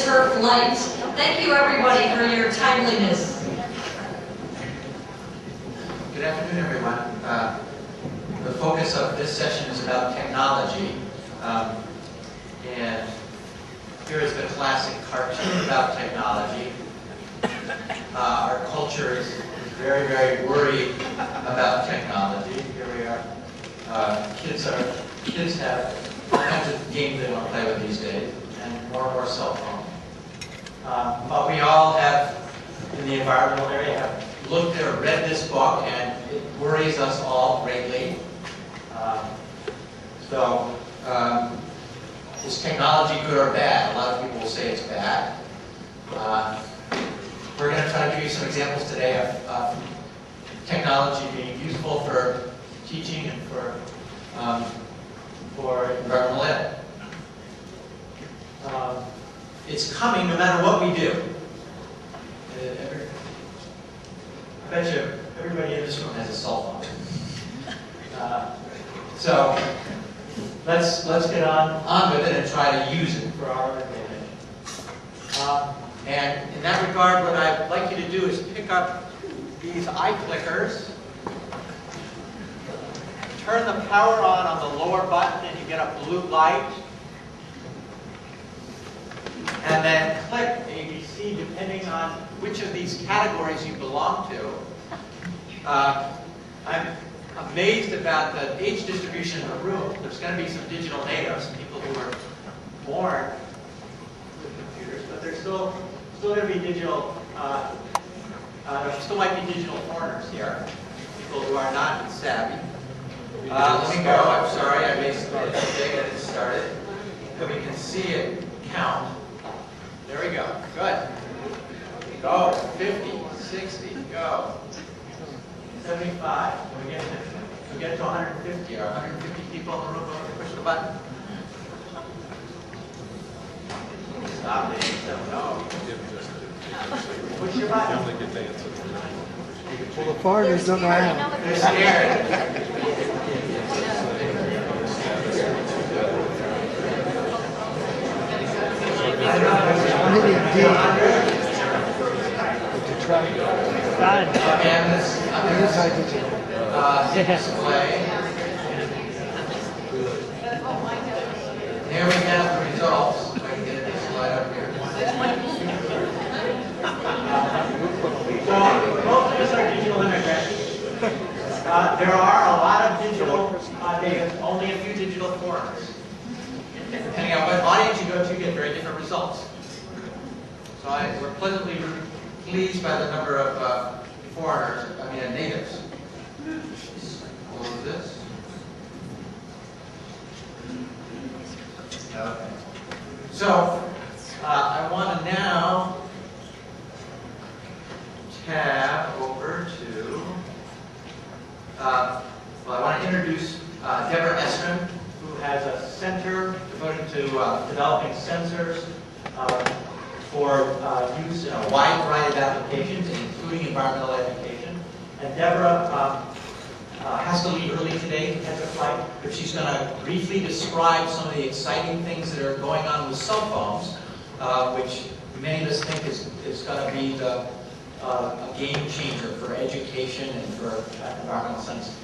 Turf Light. Thank you everybody for your timeliness. Good afternoon, everyone. The focus of this session is about technology. And here is the classic cartoon about technology. Our culture is very, very worried about technology. Here we are. Kids have all kinds of games they want to play with these days, and more cell phones. But we all have, in the environmental area, have looked or read this book, and it worries us all greatly. Is technology good or bad? A lot of people will say it's bad. We're going to try to give you some examples today of technology being useful for teaching and for environmental ed. It's coming no matter what we do. I bet you everybody in this room has a cell phone. So let's get on with it and try to use it for our advantage. And in that regard, what I'd like you to do is pick up these eye clickers, turn the power on the lower button, and you get a blue light. And then click ABC depending on which of these categories you belong to. I'm amazed about the age distribution in the room. There's going to be some digital natives, people who were born with computers, but there's still going to be digital, there still might be digital foreigners here, people who are not savvy. Let me go. I'm sorry, I basically did a mistake. I didn't start it. But we can see it count. There we go. Good. Go. 50, 60. Go. 75. Can we get to 150? Are 150 people in the room going to push the button? Stop it. No. Push your button. Well, the foreigners don't know how. They're scared. Display. Here we have the results. I can get this slide up here. So most of us are digital immigrants. There are a lot of digital natives, only a few digital foreigners. Depending on what audience you go to, you get very different results. So we're pleasantly pleased by the number of natives. Close this. Okay. So I want to now tab over to, I want to introduce Deborah Estrin, who has a center devoted to developing sensors for use in a wide variety of applications, including environmental education. And Deborah has to leave early today to catch a flight, but she's going to briefly describe some of the exciting things that are going on with cell phones, which many of us think is going to be a game changer for education and for environmental science.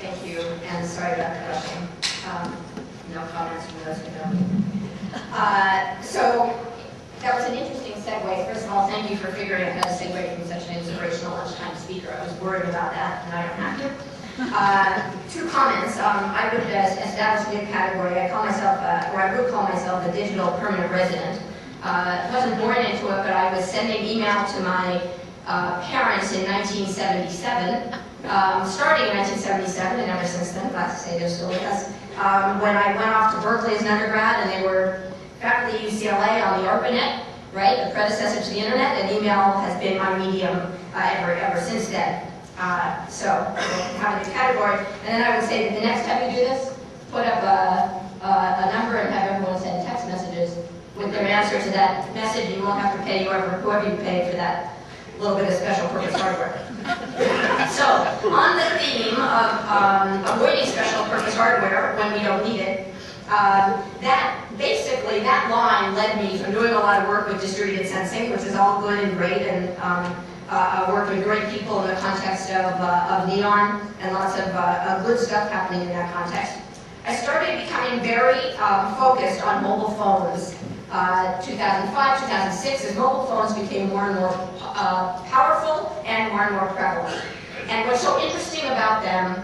Thank you, and sorry about the rushing. No comments from those who know. So that was an interesting segue. First of all, thank you for figuring out how to segue from such an inspirational lunchtime speaker. I was worried about that, and I don't have to. Two comments. I would establish a new category. I would call myself a digital permanent resident. I wasn't born into it, but I was sending email to my parents in 1977. Starting in 1977, and ever since then, glad to say they're still with us, when I went off to Berkeley as an undergrad, and they were faculty at UCLA on the ARPANET, right, the predecessor to the internet, and email has been my medium ever since then. So, have a new category. And then I would say that the next time you do this, put up a number and have everyone send text messages with their answer to that message. You won't have to pay whoever you pay for that little bit of special purpose hardware. So, on the theme of avoiding special purpose hardware when we don't need it, Basically, that line led me from doing a lot of work with distributed sensing, which is all good and great, and working with great people in the context of neon and lots of good stuff happening in that context. I started becoming very focused on mobile phones. 2005, 2006, as mobile phones became more and more powerful and more prevalent. And what's so interesting about them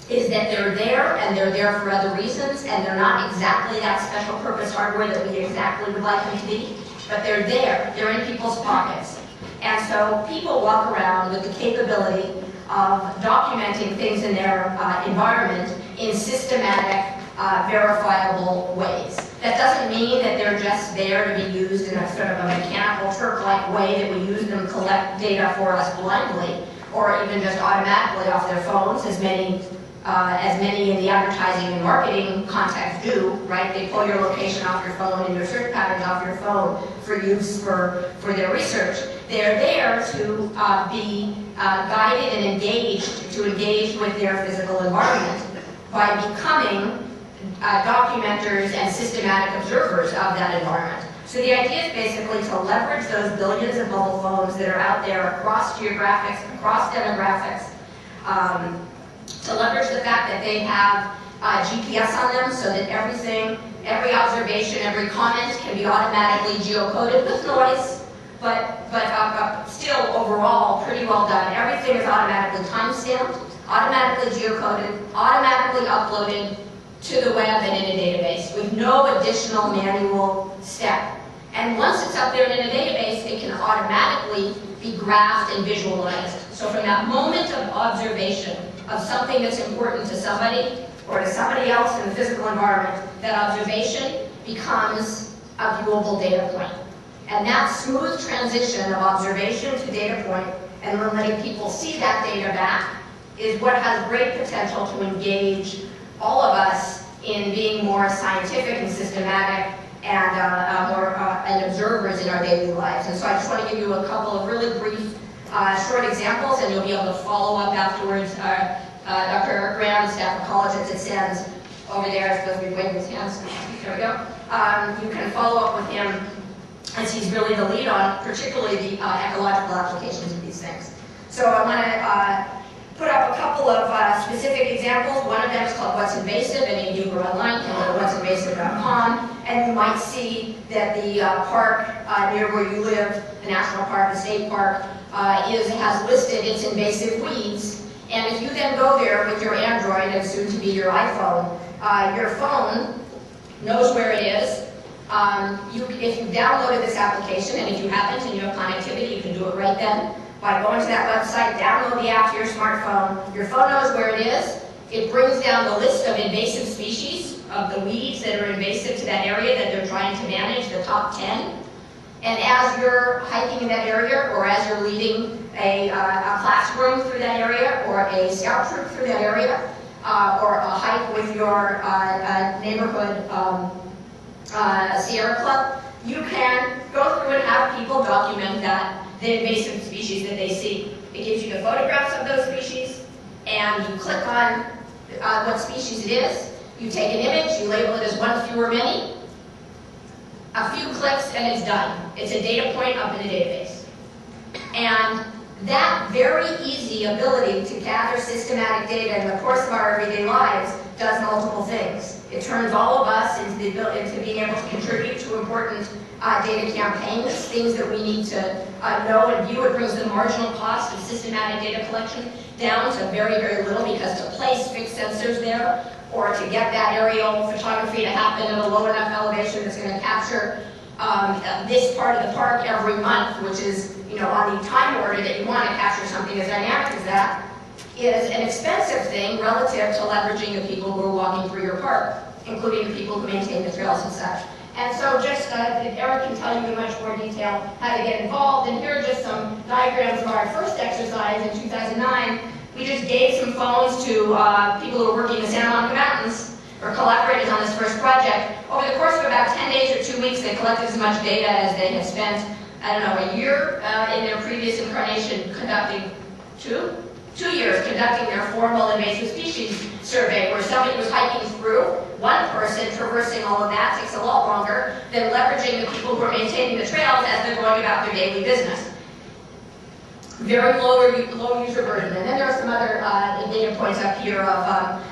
is that they're there, and they're there for other reasons, and they're not exactly that special purpose hardware that we exactly would like them to be, but they're there. They're in people's pockets. And so people walk around with the capability of documenting things in their environment in systematic, verifiable ways. That doesn't mean that they're just there to be used in a sort of a mechanical Turk-like way that we use them to collect data for us blindly, or even just automatically off their phones, as many in the advertising and marketing context do, right? They pull your location off your phone and your search patterns off your phone for use for their research. They're there to be guided and engage with their physical environment by becoming documenters and systematic observers of that environment. So the idea is basically to leverage those billions of mobile phones that are out there across geographics, across demographics, to leverage the fact that they have GPS on them so that everything, every observation, every comment can be automatically geocoded with noise, but still overall pretty well done. Everything is automatically time-stamped, automatically geocoded, automatically uploaded to the web and in a database with no additional manual step. And once it's up there in a database, it can automatically be graphed and visualized. So from that moment of observation of something that's important to somebody or to somebody else in the physical environment, that observation becomes a viewable data point. And that smooth transition of observation to data point and then letting people see that data back is what has great potential to engage all of us in being more scientific and systematic and observers in our daily lives. And so I just want to give you a couple of really brief, short examples, and you'll be able to follow up afterwards. Dr. Eric Graham, staff ecologist at SENS, over there, is supposed to be waving his hands. There we go. You can follow up with him, as he's really the lead on particularly the ecological applications of these things. So I want to put up a couple of specific examples. One of them is called What's Invasive. Any of you who are online can go to what'sinvasive.com, and you might see that the park near where you live, the national park, the state park, has listed its invasive weeds. And if you then go there with your Android and soon to be your iPhone, your phone knows where it is. If you downloaded this application, and if you haven't and you have connectivity, you can do it right then. By going to that website, download the app to your smartphone. Your phone knows where it is. It brings down the list of invasive species, of the weeds that are invasive to that area that they're trying to manage, the top 10. And as you're hiking in that area, or as you're leading a classroom through that area, or a scout troop through that area, or a hike with your neighborhood Sierra Club, you can go through and have people document the invasive species that they see. It gives you the photographs of those species, and you click on what species it is. You take an image, you label it as one, few, or many. A few clicks and it's done. It's a data point up in the database. And that very easy ability to gather systematic data in the course of our everyday lives does multiple things. It turns all of us into being able to contribute to important data campaigns, things that we need to know and view. It brings the marginal cost of systematic data collection down to very, very little, because to place fixed sensors there, or to get that aerial photography to happen at a low enough elevation that's going to capture this part of the park every month, which is, on the time order that you want to capture something as dynamic as that, is an expensive thing relative to leveraging the people who are walking through your park, including the people who maintain the trails and such. And so just, Eric can tell you in much more detail how to get involved. And here are just some diagrams of our first exercise in 2009. We just gave some phones to people who were working in the Santa Monica Mountains, or collaborators on this first project. Over the course of about 10 days or 2 weeks, they collected as much data as they had spent, I don't know, a year in their previous incarnation conducting 2, 2 years conducting their formal invasive species survey, where somebody was hiking through. One person traversing all of that takes a lot longer than leveraging the people who are maintaining the trails as they're going about their daily business. Very low user burden. And then there are some other data points up here of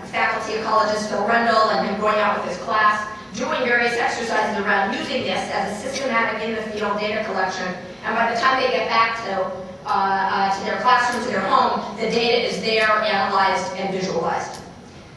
faculty ecologist Phil Rendell and him going out with his class, doing various exercises around using this as a systematic in-the-field data collection. And by the time they get back to their classroom, to their home, the data is there, analyzed, and visualized.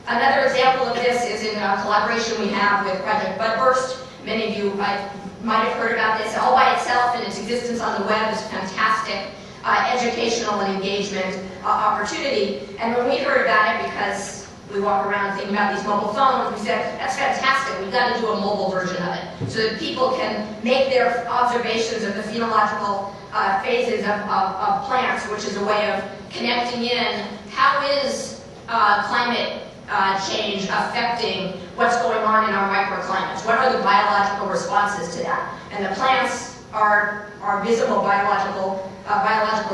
Another example of this is in a collaboration we have with Project Budburst. Many of you might have heard about this. All by itself and its existence on the web is a fantastic educational and engagement opportunity. And when we heard about it, because we walk around thinking about these mobile phones, we said, that's fantastic, we've got to do a mobile version of it, so that people can make their observations of the phenological phases of plants, which is a way of connecting in how is climate change affecting what's going on in our microclimates. What are the biological responses to that? And the plants are visible biological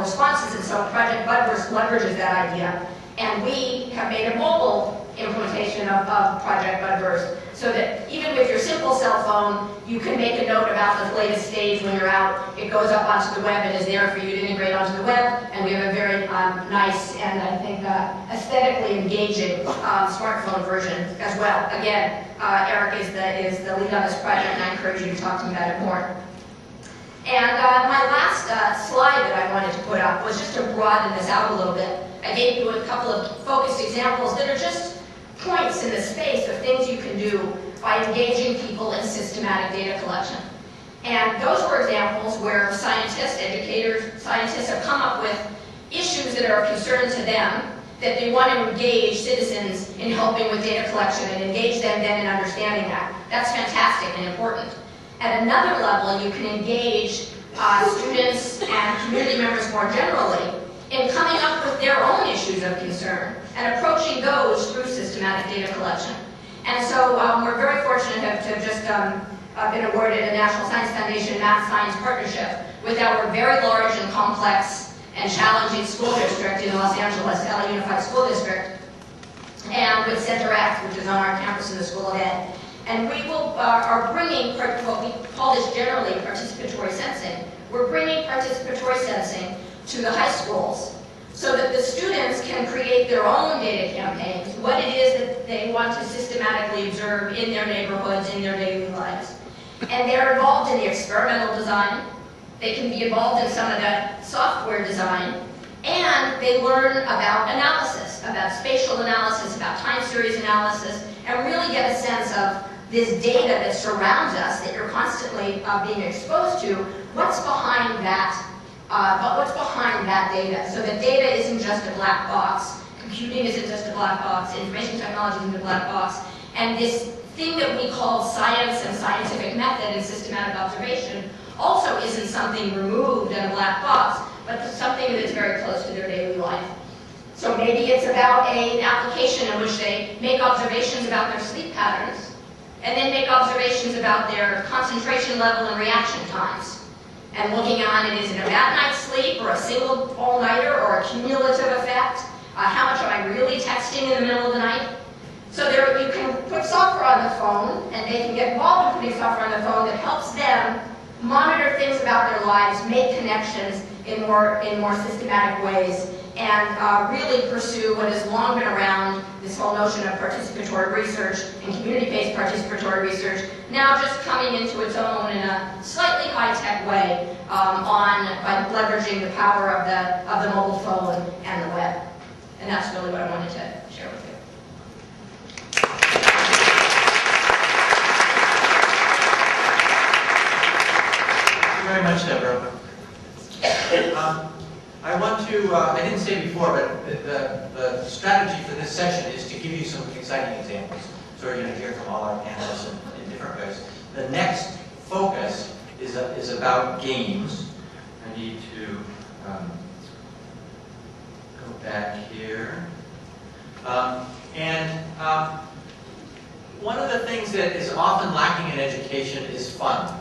responses, and so Project Budburst leverages that idea. And we have made a mobile implementation of Project Budburst, so that even with your simple cell phone, you can make a note about the latest stage when you're out. It goes up onto the web and is there for you to integrate onto the web. And we have a very nice and I think aesthetically engaging smartphone version as well. Again, Eric is the lead on this project, and I encourage you to talk to him about it more. And my last slide that I wanted to put up was just to broaden this out a little bit. I gave you a couple of focused examples that are just points in the space of things you can do by engaging people in systematic data collection. And those were examples where scientists, educators, scientists have come up with issues that are of concern to them, that they want to engage citizens in helping with data collection and engage them then in understanding that. That's fantastic and important. At another level, you can engage students and community members more generally in coming up with their own issues of concern and approaching those through systematic data collection. And so we're very fortunate to have just been awarded a National Science Foundation Math Science Partnership with our very large and complex and challenging school district in Los Angeles, LA Unified School District, and with Center X, which is on our campus in the School of Ed. And we are bringing what we call this generally participatory sensing. We're bringing participatory sensing to the high schools so that the students can create their own data campaigns, what it is that they want to systematically observe in their neighborhoods, in their daily lives. And they're involved in the experimental design. They can be involved in some of the software design. And they learn about analysis, about spatial analysis, about time series analysis, and really get a sense of this data that surrounds us, that you're constantly being exposed to. What's behind that? What's behind that data? So that data isn't just a black box. Computing isn't just a black box. Information technology isn't a black box. And this thing that we call science and scientific method and systematic observation also isn't something removed in a black box, but something that is very close to their daily life. So maybe it's about an application in which they make observations about their sleep patterns, and then make observations about their concentration level and reaction times. And looking on it, is it a bad night's sleep, or a single all-nighter, or a cumulative effect? How much am I really texting in the middle of the night? So you can put software on the phone, and they can get involved in putting software on the phone that helps them monitor things about their lives, make connections in more systematic ways, and really pursue what has long been around, this whole notion of participatory research and community-based participatory research, now just coming into its own in a slightly high-tech way by leveraging the power of the mobile phone and the web. And that's really what I wanted to share with you. Thank you very much, Deborah. I didn't say before, but the strategy for this session is to give you some exciting examples. So we're going to hear from all our panelists in different ways. The next focus is about games. I need to go back here. One of the things that is often lacking in education is fun.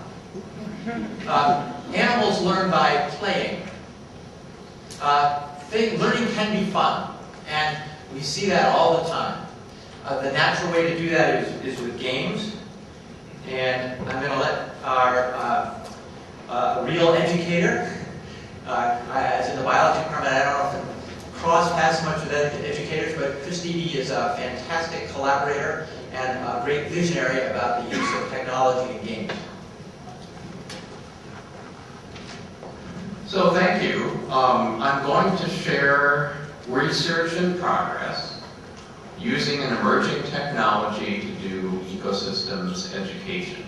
Animals learn by playing. learning can be fun, and we see that all the time. The natural way to do that is with games, and I'm going to let our real educator, as in the biology department, I don't often cross paths much with educators, but Chris Eby is a fantastic collaborator and a great visionary about the use of technology in games. So thank you. I'm going to share research in progress using an emerging technology to do ecosystems education.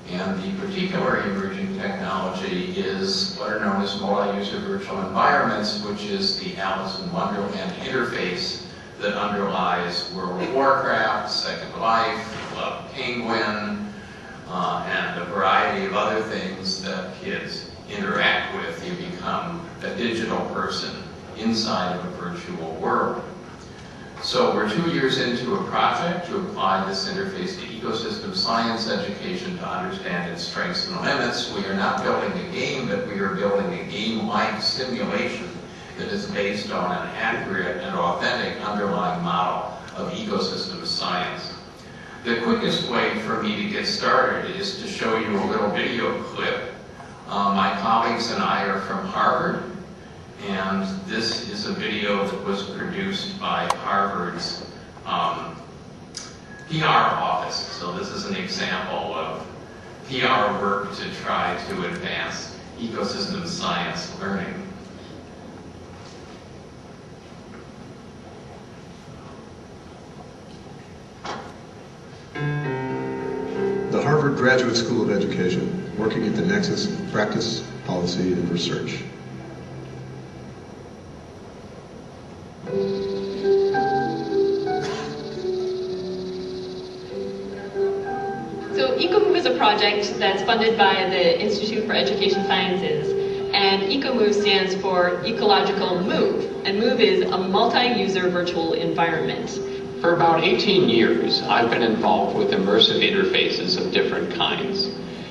And the particular emerging technology is what are known as multi-user virtual environments, which is the Alice in Wonderland interface that underlies World of Warcraft, Second Life, Club Penguin, and a variety of other things that kids interact with. You become a digital person inside of a virtual world. So we're 2 years into a project to apply this interface to ecosystem science education to understand its strengths and limits. We are not building a game, but we are building a game-like simulation that is based on an accurate and authentic underlying model of ecosystem science. The quickest way for me to get started is to show you a little video clip. My colleagues and I are from Harvard, and this is a video that was produced by Harvard's PR office. So this is an example of PR work to try to advance ecosystem science learning. The Harvard Graduate School of Education, working at the nexus of practice, policy, and research. So Ecomove is a project that's funded by the Institute for Education Sciences, and Ecomove stands for Ecological Move, and Move is a multi-user virtual environment. For about 18 years, I've been involved with immersive interfaces of different kinds.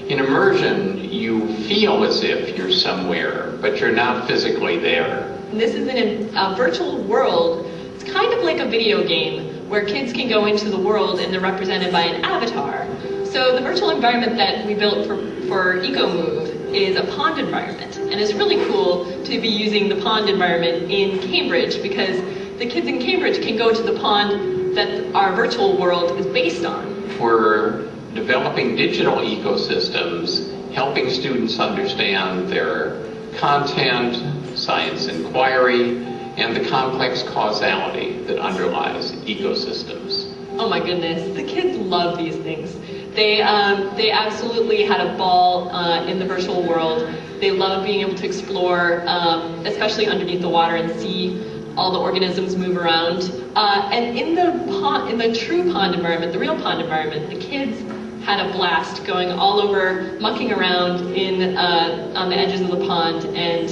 In immersion, you feel as if you're somewhere, but you're not physically there. And this is in a virtual world. It's kind of like a video game where kids can go into the world and they're represented by an avatar. So the virtual environment that we built for Ecomove is a pond environment. And it's really cool to be using the pond environment in Cambridge because the kids in Cambridge can go to the pond that our virtual world is based on. We're developing digital ecosystems, helping students understand their content, science inquiry, and the complex causality that underlies ecosystems. Oh my goodness, the kids love these things. They absolutely had a ball in the virtual world. They loved being able to explore, especially underneath the water, and see all the organisms move around. And in the true pond environment, the real pond environment, the kids had a blast going all over, mucking around on the edges of the pond. And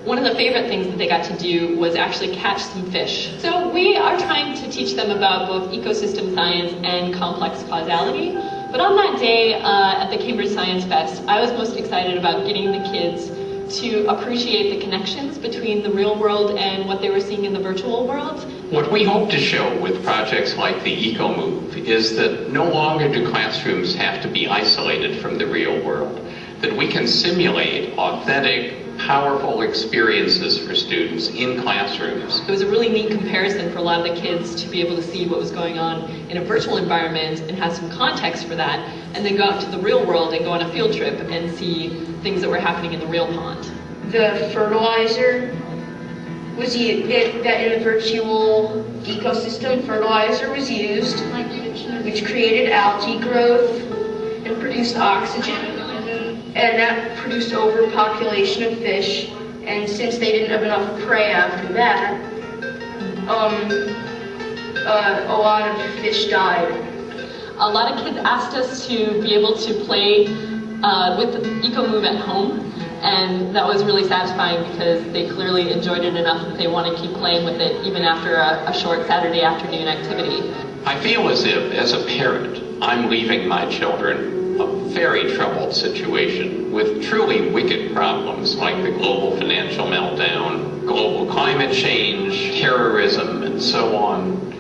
one of the favorite things that they got to do was actually catch some fish. So we are trying to teach them about both ecosystem science and complex causality. But on that day at the Cambridge Science Fest, I was most excited about getting the kids to appreciate the connections between the real world and what they were seeing in the virtual world. What we hope to show with projects like the Ecomove is that no longer do classrooms have to be isolated from the real world, that we can simulate authentic, powerful experiences for students in classrooms. It was a really neat comparison for a lot of the kids to be able to see what was going on in a virtual environment and have some context for that, and then go out to the real world and go on a field trip and see things that were happening in the real pond. The fertilizer was used, that in a virtual ecosystem, fertilizer was used, which created algae growth and produced oxygen, and that produced overpopulation of fish. And since they didn't have enough prey after that, a lot of fish died. A lot of kids asked us to be able to play with Ecomove at home, and that was really satisfying because they clearly enjoyed it enough that they want to keep playing with it even after a short Saturday afternoon activity. I feel as if, as a parent, I'm leaving my children a very troubled situation with truly wicked problems like the global financial meltdown, global climate change, terrorism, and so on.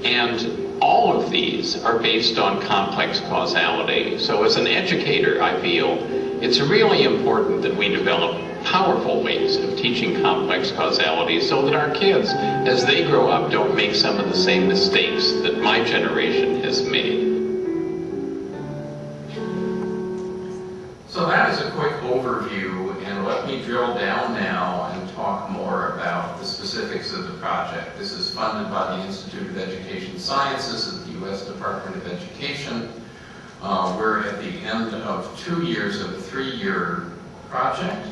And all of these are based on complex causality. So as an educator, I feel it's really important that we develop powerful ways of teaching complex causality so that our kids, as they grow up, don't make some of the same mistakes that my generation has made. So that is a quick overview, and let me drill down now and talk more about the specifics of the project. This is funded by the Institute of Education Sciences at the U.S. Department of Education. We're at the end of 2 years of a 3-year project,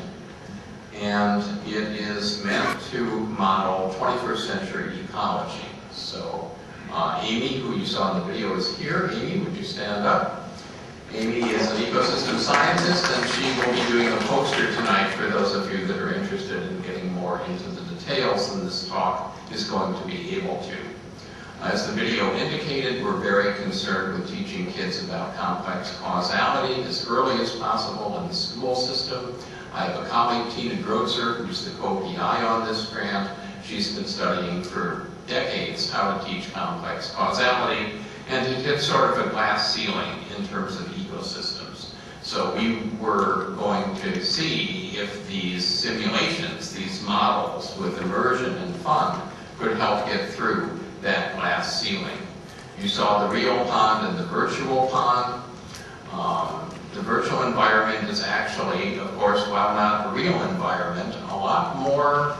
and it is meant to model 21st century ecology. So Amy, who you saw in the video, is here. Amy, would you stand up? Amy is an ecosystem scientist, and she will be doing a poster tonight for those of you that are interested in getting more into the details than this talk is going to be able to. As the video indicated, we're very concerned with teaching kids about complex causality as early as possible in the school system. I have a colleague, Tina Grotzer, who's the co-PI on this grant. She's been studying for decades how to teach complex causality and to hit sort of a glass ceiling in terms of ecosystems. So we were going to see if these simulations, these models with immersion and fun could help get through that glass ceiling. You saw the real pond and the virtual pond. The virtual environment is actually, of course, while not a real environment, a lot more,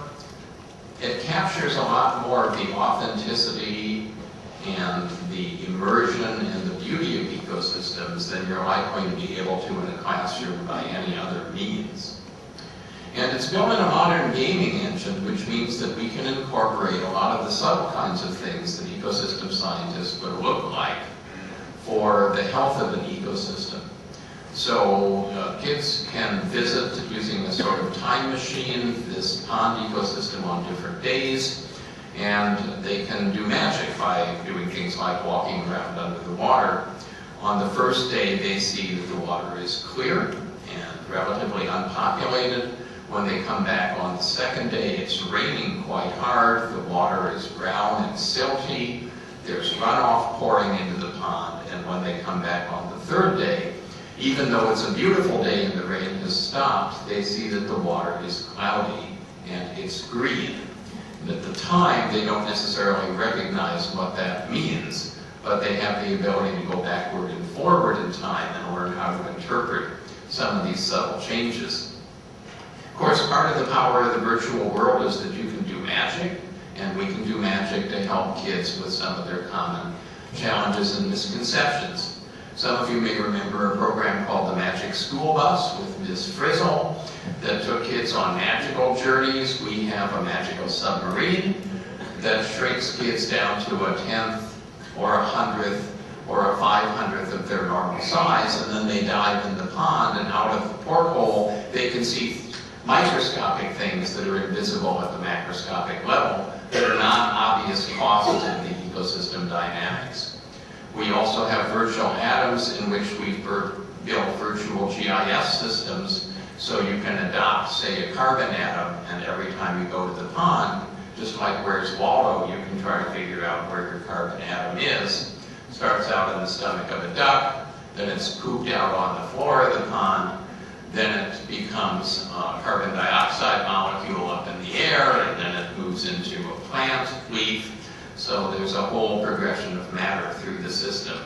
it captures a lot more of the authenticity and the immersion and the beauty of ecosystems than you're likely to be able to in a classroom by any other means. And it's built in a modern gaming engine, which means that we can incorporate a lot of the subtle kinds of things that ecosystem scientists would look like for the health of an ecosystem. So kids can visit using a sort of time machine this pond ecosystem on different days, and they can do magic by doing things like walking around under the water. On the first day, they see that the water is clear and relatively unpopulated. When they come back on the second day, it's raining quite hard. The water is brown and silty. There's runoff pouring into the pond. And when they come back on the third day, even though it's a beautiful day and the rain has stopped, they see that the water is cloudy and it's green. And at the time, they don't necessarily recognize what that means, but they have the ability to go backward and forward in time and learn how to interpret some of these subtle changes. Of course, part of the power of the virtual world is that you can do magic, and we can do magic to help kids with some of their common challenges and misconceptions. Some of you may remember a program called the Magic School Bus with Ms. Frizzle that took kids on magical journeys. We have a magical submarine that shrinks kids down to a 10th or a 100th or a 500th of their normal size, and then they dive in the pond, and out of the porthole they can see microscopic things that are invisible at the macroscopic level that are not obvious causes of the ecosystem dynamics. We also have virtual atoms in which we've built virtual GIS systems, so you can adopt, say, a carbon atom, and every time you go to the pond, just like Where's Waldo, you can try to figure out where your carbon atom is. It starts out in the stomach of a duck, then it's pooped out on the floor of the pond, then it becomes a carbon dioxide molecule up in the air, and then it moves into a plant leaf. So there's a whole progression of matter through the system.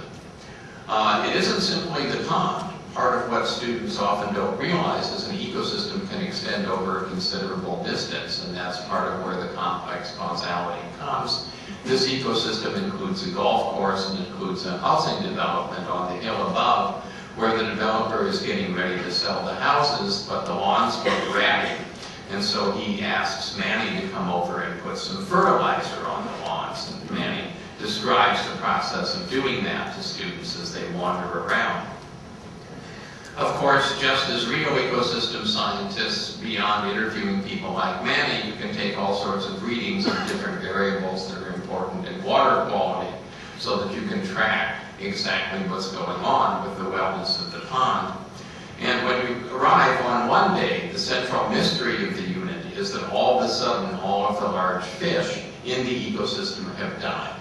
It isn't simply the pond. Part of what students often don't realize is an ecosystem can extend over a considerable distance, and that's part of where the complex causality comes. This ecosystem includes a golf course and includes a housing development on the hill above, where the developer is getting ready to sell the houses, but the lawns look ratty. And so he asks Manny to come over and put some fertilizer on the lawns. And Manny describes the process of doing that to students as they wander around. Of course, just as real ecosystem scientists, beyond interviewing people like Manny, you can take all sorts of readings of different variables that are important in water quality so that you can track exactly what's going on with the wellness of the pond. And when you arrive on one day, the central mystery of the unit is that all of a sudden all of the large fish in the ecosystem have died.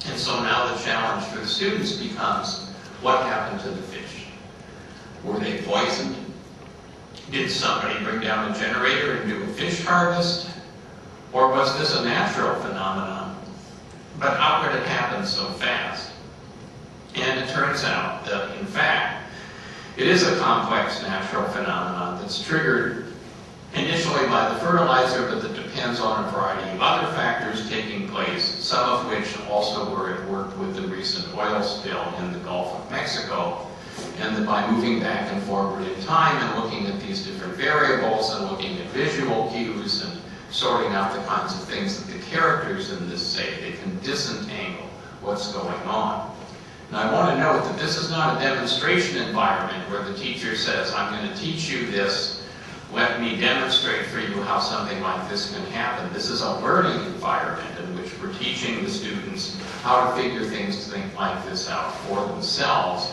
And so now the challenge for the students becomes, what happened to the fish? Were they poisoned? Did somebody bring down a generator and do a fish harvest? Or was this a natural phenomenon? But how could it happen so fast? And it turns out that, in fact, it is a complex natural phenomenon that's triggered initially by the fertilizer, but that depends on a variety of other factors taking place, some of which also were at work with the recent oil spill in the Gulf of Mexico. And that by moving back and forward in time and looking at these different variables and looking at visual cues and sorting out the kinds of things that the characters in this say, they can disentangle what's going on. Now I want to note that this is not a demonstration environment where the teacher says, I'm going to teach you this, let me demonstrate for you how something like this can happen. This is a learning environment in which we're teaching the students how to figure things like this out for themselves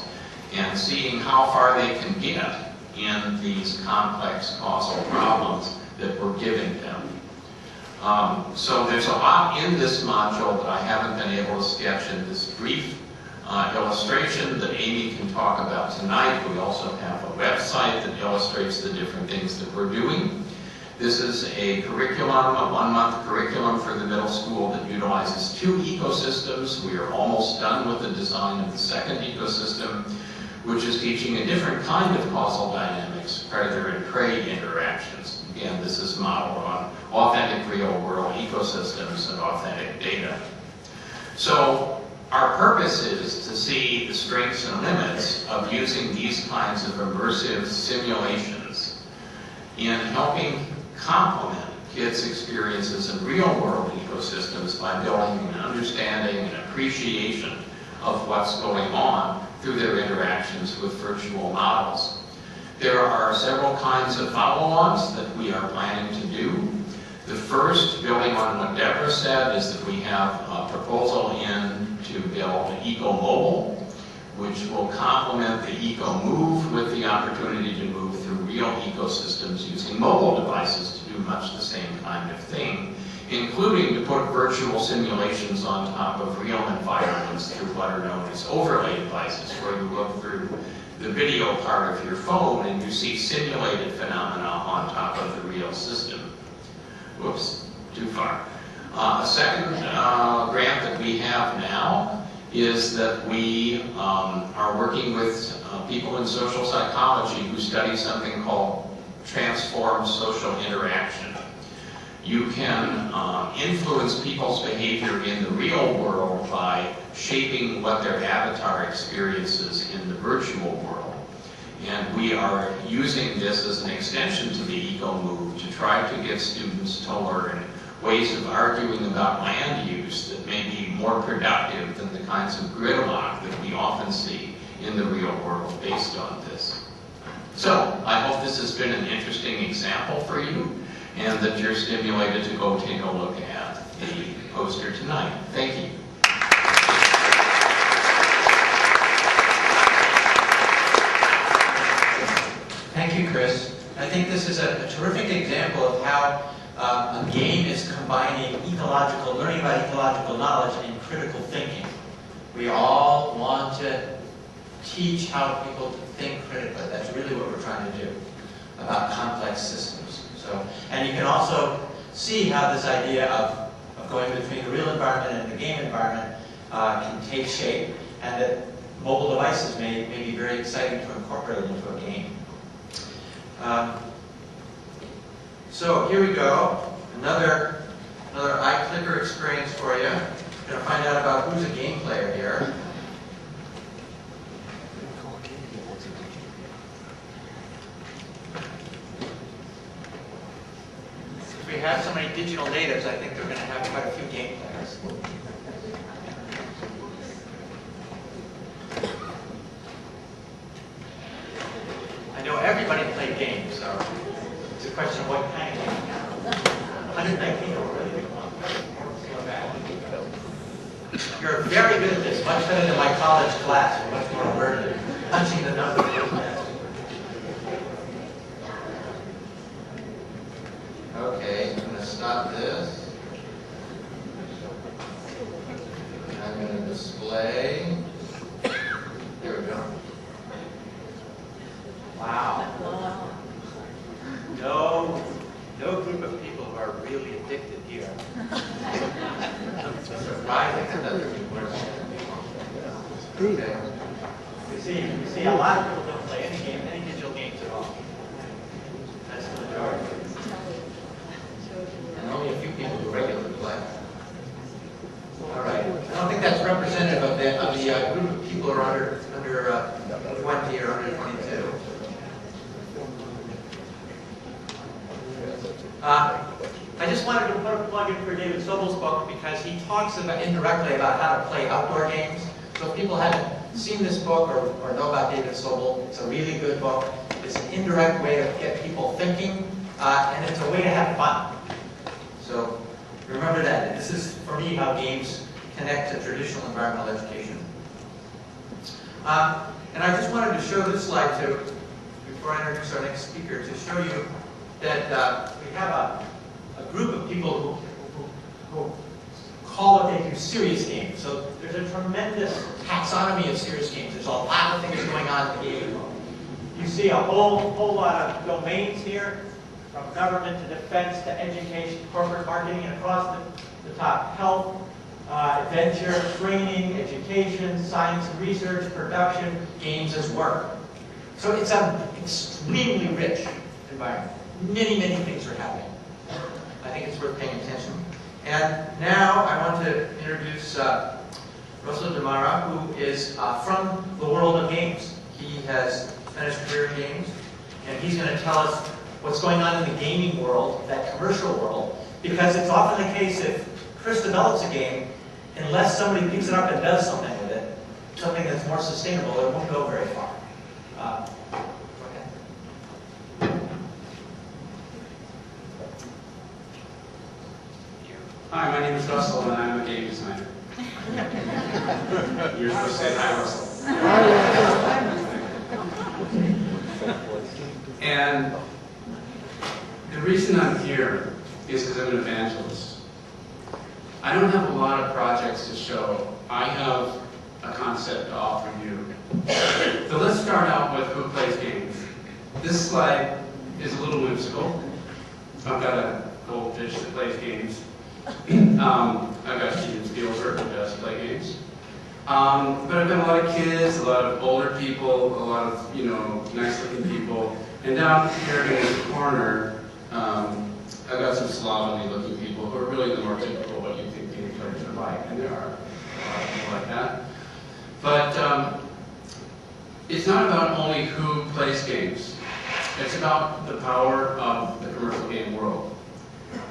and seeing how far they can get in these complex causal problems that we're giving them. So there's a lot in this module that I haven't been able to sketch in this brief illustration that Amy can talk about tonight. We also have a website that illustrates the different things that we're doing. This is a curriculum, a one-month curriculum for the middle school that utilizes 2 ecosystems. We are almost done with the design of the second ecosystem, which is teaching a different kind of causal dynamics, predator and prey interactions. Again, this is modeled on authentic real-world ecosystems and authentic data. So our purpose is to see the strengths and limits of using these kinds of immersive simulations in helping complement kids' experiences in real-world ecosystems by building an understanding and appreciation of what's going on through their interactions with virtual models. There are several kinds of follow-ons that we are planning to do. The first, building on what Deborah said, is that we have a proposal in to build Ecomove, which will complement the Ecomove with the opportunity to move through real ecosystems using mobile devices to do much the same kind of thing, including to put virtual simulations on top of real environments through what are known as overlay devices, where you look through the video part of your phone and you see simulated phenomena on top of the real system. Whoops, too far. A second grant that we have now is that we are working with people in social psychology who study something called transformed social interaction. You can influence people's behavior in the real world by shaping what their avatar experiences in the virtual world. And we are using this as an extension to the Ecomove to try to get students to learn ways of arguing about land use that may be more productive than the kinds of gridlock that we often see in the real world based on this. So, I hope this has been an interesting example for you, and that you're stimulated to go take a look at the poster tonight. Thank you. Thank you, Chris. I think this is a terrific example of how a game is combining ecological, learning about ecological knowledge and critical thinking. We all want to teach how people to think critically. That's really what we're trying to do about complex systems. So, and you can also see how this idea of going between the real environment and the game environment can take shape, and that mobile devices may be very exciting to incorporate into a game. So here we go, another eye clicker experience for you. We're going to find out about who's a game player here. Since we have so many digital natives, I think they're going to have quite a few game players. I know everybody played games, so it's a question of what kind of game. 119 already. You're very good at this, much better than my college class. You're much more learned at punching the numbers. display. There we go. Wow. No group of people who are really addicted here. It's surprising that doesn't work. Okay. You see, a lot of people don't play any digital games at all. That's the majority. And only a few people who regularly play. All right. I don't think that's representative of the group of people who are under 20 or under 22. I just wanted to put a plug in for David Sobel's book because he talks indirectly about how to play outdoor games. So if people haven't seen this book or know about David Sobel, it's a really good book. It's an indirect way to get people thinking, and it's a way to have fun. So remember that. This is, for me, how games connect to traditional environmental education. And I just wanted to show this slide too, before I introduce our next speaker, to show you that we have a group of people who call what they do serious games. So there's a tremendous taxonomy of serious games. There's a lot of things going on in the gaming world. You see a whole lot of domains here, from government to defense to education, corporate marketing, and across the top, health, adventure, training, education, science and research, production, games as work. So it's an extremely rich environment. Many things are happening. I think it's worth paying attention. And now I want to introduce Russell Damara, who is from the world of games. He has spent his career in games, and he's going to tell us what's going on in the gaming world, that commercial world, because it's often the case if Chris develops a game, unless somebody picks it up and does something with it, something that's more sustainable, it won't go very far. Go ahead. Hi, my name is Russell, and I'm a game designer. You're supposed to say hi, Russell. And the reason I'm here is because I'm an evangelist. I don't have a lot of projects to show. I have a concept to offer you. So let's start out with who plays games. This slide is a little whimsical. I've got a goldfish that plays games. I've got Steven Spielberg who does play games. But I've got a lot of kids, a lot of older people, a lot of, nice-looking people. And down here in this corner, I've got some slovenly-looking people who are really the more typical what you think game players are like, and there are a lot of people like that. But it's not about only who plays games. It's about the power of the commercial game world.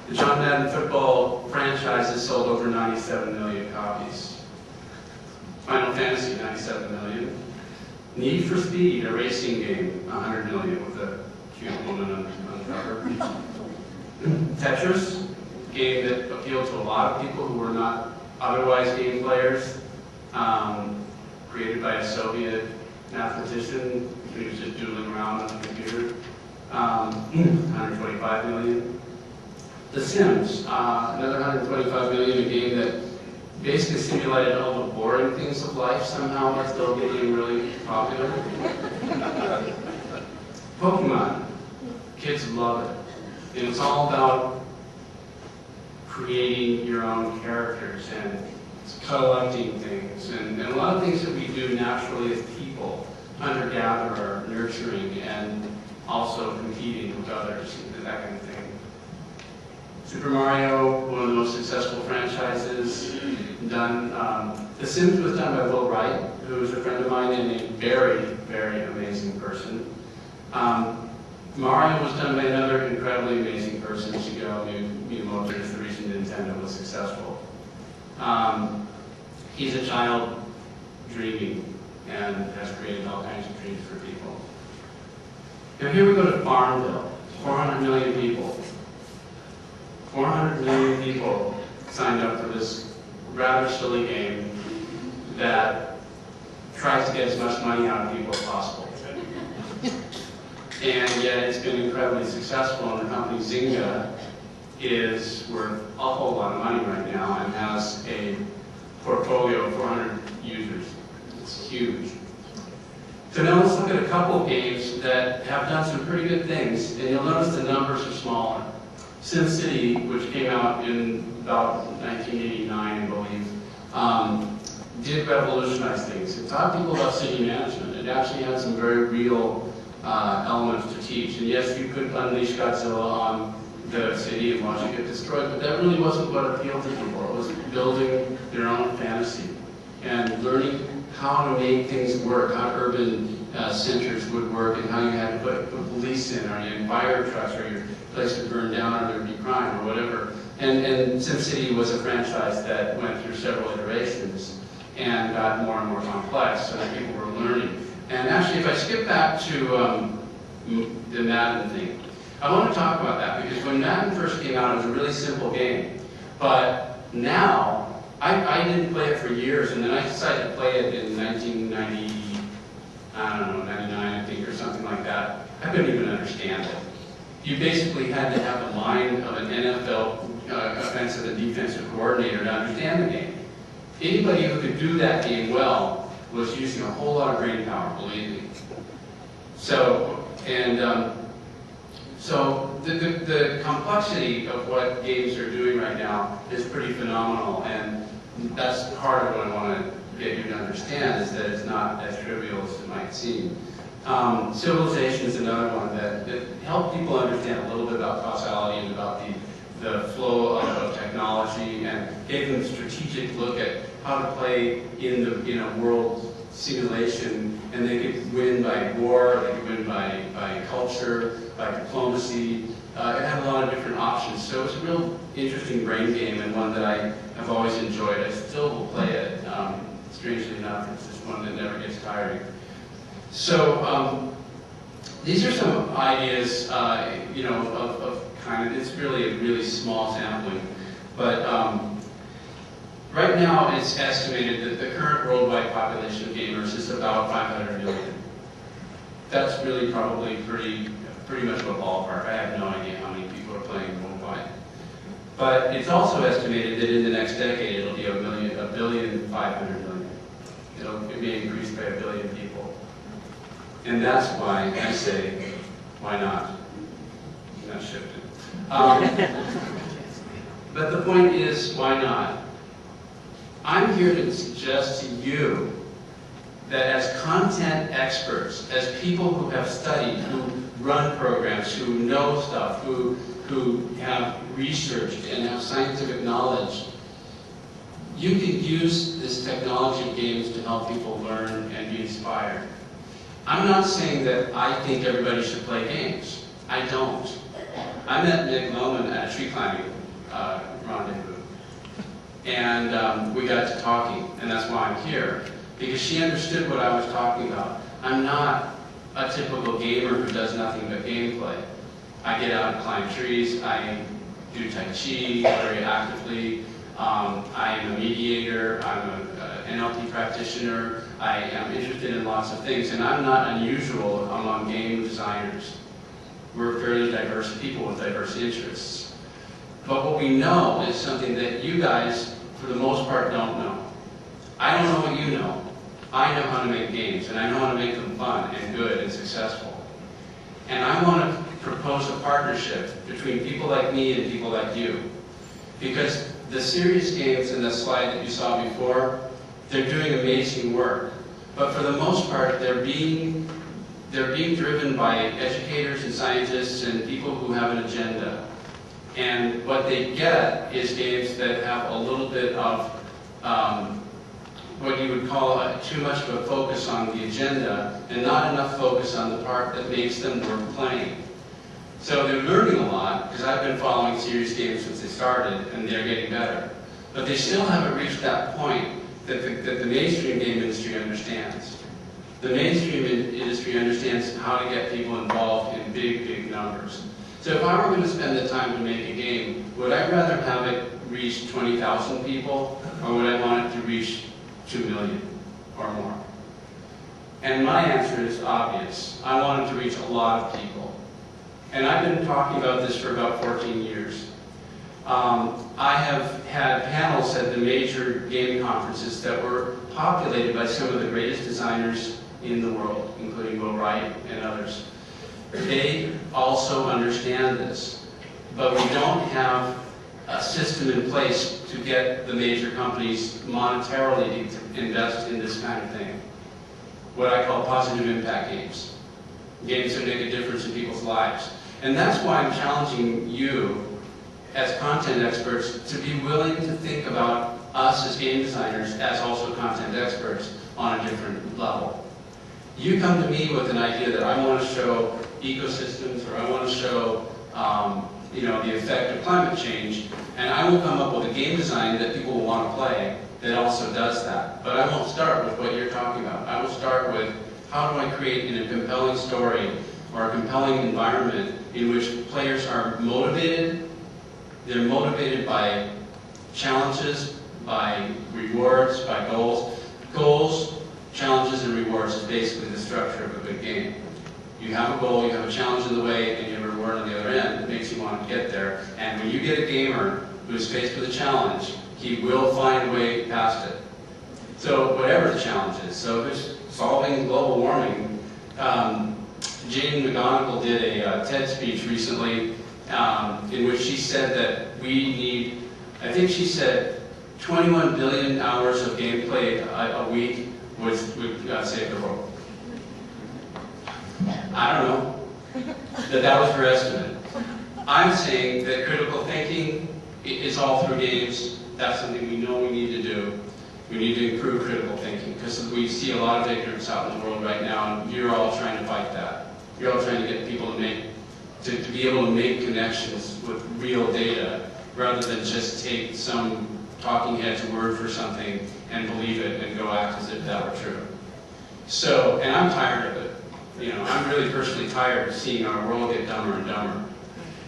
The John Madden football franchise has sold over 97 million copies. Final Fantasy, 97 million. Need for Speed, a racing game, 100 million with a cute woman on the cover. Tetris, a game that appealed to a lot of people who were not otherwise game players, created by a Soviet mathematician who was just doodling around on the computer, 125 million. The Sims, another 125 million, a game that basically simulated all the boring things of life somehow while still getting really popular. Pokemon, kids love it. And it's all about creating your own characters and collecting things and a lot of things that we do naturally as people, hunter-gatherer, nurturing, and also competing with others, and that kind of thing. Super Mario, one of the most successful franchises done. The Sims was done by Will Wright, who is a friend of mine and a very, very amazing person. Mario was done by another incredibly amazing person, Shigeru Miyamoto, is the reason Nintendo was successful. He's a child dreaming and has created all kinds of dreams for people. Now here we go to Farmville, 400 million people. 400 million people signed up for this rather silly game that tries to get as much money out of people as possible. And yet it's been incredibly successful, and the company Zynga is worth a whole lot of money right now and has a portfolio of 400 users. It's huge. So now let's look at a couple of games that have done some pretty good things, and you'll notice the numbers are smaller. SimCity, which came out in about 1989, I believe, did revolutionize things. It taught people about city management. It actually had some very real elements to teach. And yes, you could unleash Godzilla on the city and watch it get destroyed, but that really wasn't what appealed to people. It was building their own fantasy and learning how to make things work, how urban centers would work, and how you had to put police in, or you had fire trucks, or your place would burn down, or there'd be crime, or whatever. And SimCity was a franchise that went through several iterations and got more and more complex, so that people were learning. And actually, if I skip back to the Madden thing, I want to talk about that, because when Madden first came out, it was a really simple game. But now, I didn't play it for years, and then I decided to play it in 1990, I don't know, 99, I think, or something like that. I couldn't even understand it. You basically had to have the mind of an NFL offensive and defensive coordinator to understand the game. Anybody who could do that game well was using a whole lot of brain power, believe me. So, so the complexity of what games are doing right now is pretty phenomenal, and that's part of what I want to get you to understand, is that it's not as trivial as it might seem. Civilization is another one that helped people understand a little bit about causality and about the flow of technology, and gave them a strategic look at how to play in a world simulation, and they could win by war, they could win by culture, by diplomacy. It had a lot of different options, so it's a real interesting brain game, and one that I have always enjoyed. I still will play it. Strangely enough, it's just one that never gets tiring. So these are some ideas, of kind of, it's really a really small sampling, but right now it's estimated that the current worldwide population of gamers is about 500 million. That's really probably pretty much of a ballpark. I have no idea how many people are playing worldwide. But it's also estimated that in the next decade it'll be 1,500 million. It may increase by 1 billion people. And that's why I say, why not? Not shifted. But the point is, why not? I'm here to suggest to you that as content experts, as people who have studied, who run programs, who know stuff, who have researched and have scientific knowledge, you can use this technology of games to help people learn and be inspired. I'm not saying that I think everybody should play games. I don't. I met Nick Loman at a tree climbing rendezvous. And we got to talking, and that's why I'm here. Because she understood what I was talking about. I'm not a typical gamer who does nothing but gameplay. I get out and climb trees, I do Tai Chi very actively, I am a mediator, I'm an NLP practitioner, I am interested in lots of things, and I'm not unusual among game designers. We're fairly diverse people with diverse interests. But what we know is something that you guys, for the most part, don't know. I don't know what you know. I know how to make games, and I know how to make them fun and good and successful. And I want to propose a partnership between people like me and people like you. Because the serious games in the slide that you saw before, they're doing amazing work. But for the most part, they're being driven by educators and scientists and people who have an agenda. And what they get is games that have a little bit of what you would call too much of a focus on the agenda and not enough focus on the part that makes them worth playing. So they're learning a lot, because I've been following serious games since they started, and they're getting better. But they still haven't reached that point that the mainstream game industry understands. The mainstream industry understands how to get people involved in big, big numbers. So if I were going to spend the time to make a game, would I rather have it reach 20,000 people, or would I want it to reach 2 million or more? And my answer is obvious. I want it to reach a lot of people. And I've been talking about this for about 14 years. I have had panels at the major gaming conferences that were populated by some of the greatest designers in the world, including Will Wright and others. They also understand this, but we don't have a system in place to get the major companies monetarily to invest in this kind of thing. What I call positive impact games. Games that make a difference in people's lives. And that's why I'm challenging you as content experts to be willing to think about us as game designers as also content experts on a different level. You come to me with an idea that I want to show ecosystems, or I want to show the effect of climate change, and I will come up with a game design that people will want to play that also does that. But I won't start with what you're talking about. I will start with, how do I create in a compelling story or a compelling environment in which players are motivated? They're motivated by challenges, by rewards, by goals. Goals, challenges, and rewards is basically the structure of a good game. You have a goal, you have a challenge in the way, and you have a reward on the other end that makes you want to get there. And when you get a gamer who's faced with a challenge, he will find a way past it. So whatever the challenge is. So if it's solving global warming, Jane McGonigal did a TED speech recently in which she said that we need, I think she said, 21 billion hours of gameplay a week would save the world. I don't know, that was her estimate. I'm saying that critical thinking is all through games. That's something we know we need to do. We need to improve critical thinking because we see a lot of ignorance out in the world right now, and you're all trying to fight that. You're all trying to get people to be able to make connections with real data rather than just take some talking head's word for something and believe it and go act as if that were true. So, and I'm tired of it. I'm really personally tired of seeing our world get dumber and dumber.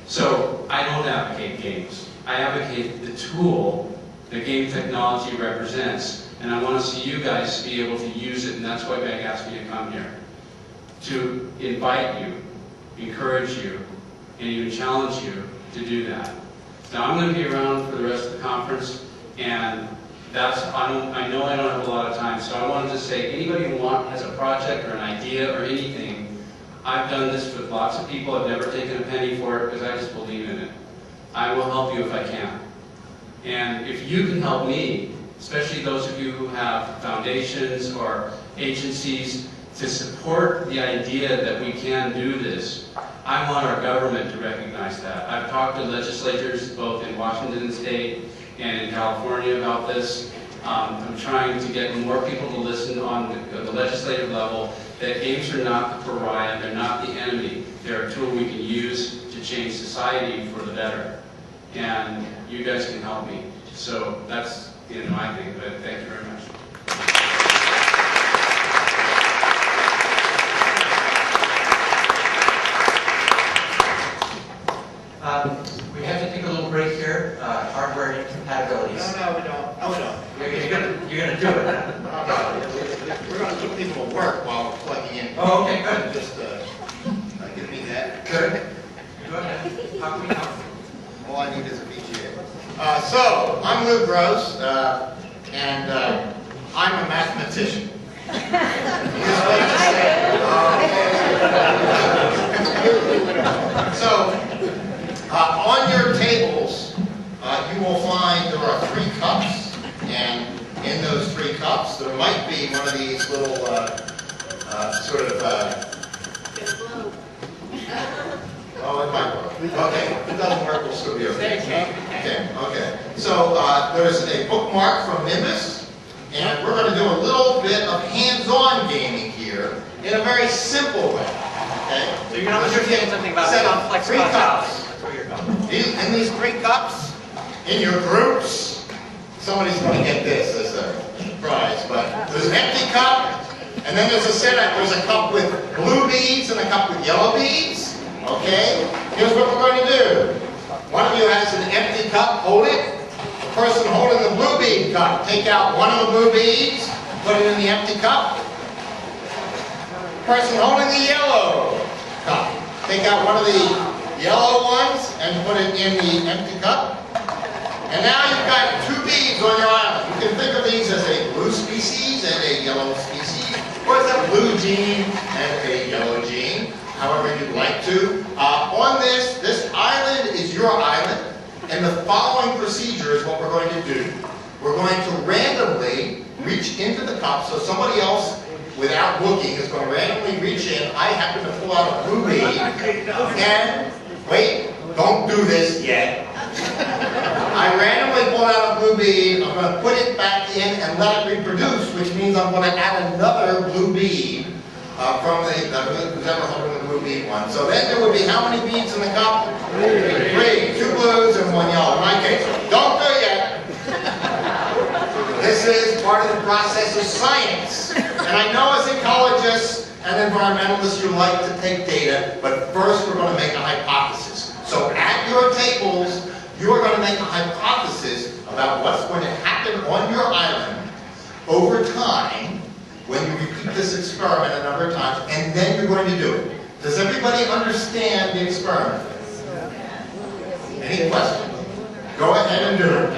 So I don't advocate games. I advocate the tool that game technology represents, and I want to see you guys be able to use it, and that's why Meg asked me to come here. To invite you, encourage you, and even challenge you to do that. Now I'm going to be around for the rest of the conference, and I know I don't have a lot of time, so I wanted to say, anybody who has a project or an idea or anything, I've done this with lots of people. I've never taken a penny for it because I just believe in it. I will help you if I can. And if you can help me, especially those of you who have foundations or agencies, to support the idea that we can do this, I want our government to recognize that. I've talked to legislators both in Washington State and in California about this. I'm trying to get more people to listen on the legislative level that games are not the pariah, they're not the enemy. They're a tool we can use to change society for the better. And you guys can help me. So that's my thing, but thank you very much. We have to take a little break here. Hardware incompatibilities. No, we don't. No, we don't. You're gonna do it, huh? We're going to put people to work while we're plugging in. Oh, okay, good. Just give me that. Good. Go ahead. How can we help? All I need is a VGA. So, I'm Lou Gross, and I'm a mathematician. So, on your tables, you will find there are 3 cups, and in those 3 cups, there might be one of these little oh, it might work. Okay, if it doesn't work, we'll still be okay. Okay. So there's a bookmark from Nimbus, and we're going to do a little bit of hands-on gaming here in a very simple way. Okay? So you're not understanding something about complex 3 cups. That's where you're going. In these 3 cups, in your groups, somebody's going to get this as a prize, but there's an empty cup, and then there's a cup with blue beads and a cup with yellow beads. Okay? Here's what we're going to do. One of you has an empty cup, hold it. The person holding the blue bead cup, take out one of the blue beads, put it in the empty cup. The person holding the yellow cup, take out one of the yellow ones and put it in the empty cup. And now you've got two beads on your island. You can think of these as a blue species and a yellow species, or as a blue gene and a yellow gene, however you'd like to. On this island is your island, and the following procedure is what we're going to do. We're going to randomly reach into the cup, so somebody else, without looking, is going to randomly reach in. I happen to pull out a blue bead, and wait, don't do this yet. I randomly pull out a blue bead, I'm going to put it back in and let it reproduce, which means I'm going to add another blue bead from who's ever holding the blue bead one. So then there would be how many beads in the cup? 3, 2 blues and 1 yellow. In my case, don't do it yet. This is part of the process of science. And I know as ecologists and environmentalists you like to take data, but first we're going to make a hypothesis. So at your tables, you are going to make a hypothesis about what's going to happen on your island over time when you repeat this experiment a number of times, and then you're going to do it. Does everybody understand the experiment? Any questions? Go ahead and do it.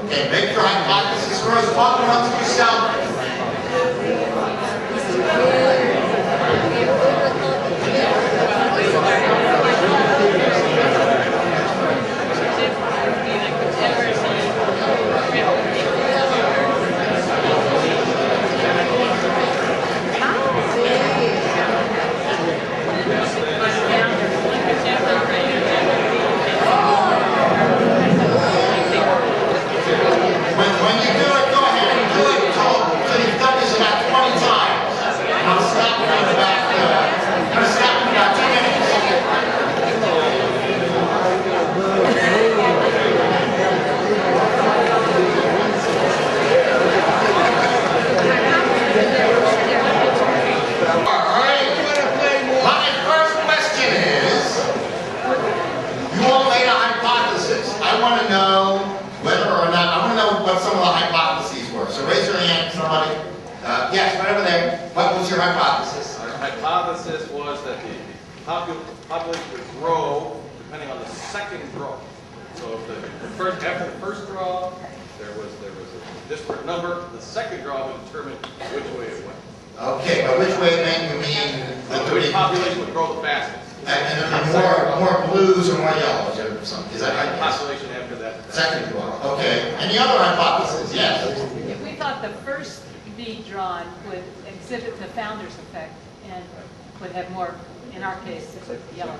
Okay, make your hypothesis first. Talk amongst yourself. Population would grow depending on the second draw. So if after the first draw there was a disparate number, the second draw would determine which way it went. Okay, by which way then you mean the population would grow the fastest. And there would be more blues or more yellows or something. Is that right? Population after that. Second draw. Okay. Any other hypotheses? Yes. If we thought the first bead drawn would exhibit the founder's effect and would have more, in our case, yellow.